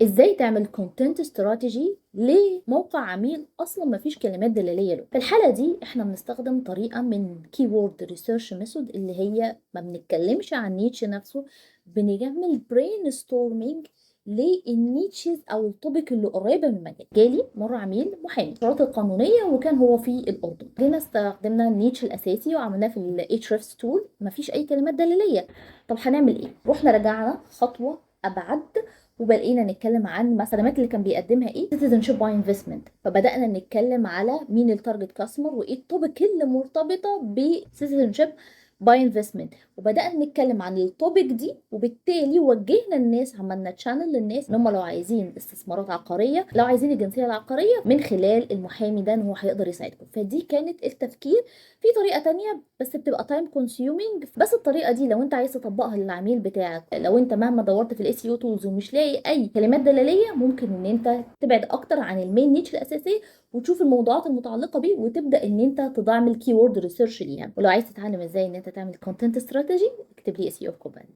ازاي تعمل كونتنت استراتيجي لموقع عميل اصلا ما فيش كلمات دلاليه له؟ في الحاله دي احنا بنستخدم طريقه من كيورد ريسيرش ميثود، اللي هي ما بنتكلمش عن نيتش نفسه، بنعمل برين ستورمينج للنيتشز او التوبيك اللي قريبه من المجال. جالي مره عميل محامي الشروط القانونيه وكان هو في الاردن، جينا استخدمنا النيتش الاساسي وعملناه في الاتش ريفس تول، ما فيش اي كلمات دلاليه. طب هنعمل ايه؟ رحنا رجعنا خطوه ابعد وبقينا نتكلم عن الخدمات اللي كان بيقدمها ايه سيتيزن شيب باي انفستمنت، فبدانا نتكلم على مين التارجت كاستمر وايه التوبيك اللي مرتبطه بسيتيزن شيب باي انفستمنت، وبدانا نتكلم عن التوبيك دي، وبالتالي وجهنا الناس، عملنا تشانل للناس ان هم لو عايزين استثمارات عقاريه، لو عايزين الجنسيه العقاريه، من خلال المحامي ده ان هو هيقدر يساعدكم. فدي كانت التفكير. في طريقه تانية بس بتبقى تايم كونسيومينج، بس الطريقه دي لو انت عايز تطبقها للعميل بتاعك، لو انت مهما دورت في الاس يو تولز ومش لاقي اي كلمات دلاليه، ممكن ان انت تبعد اكتر عن المين نيتش الاساسيه وتشوف الموضوعات المتعلقه بيه، وتبدا ان انت تعمل كي وورد ريسيرش ليها. ولو عايز تتعلم ازاي ان انت تعمل كونتنت استراتيجي، اكتب لي اس يو في كوبان.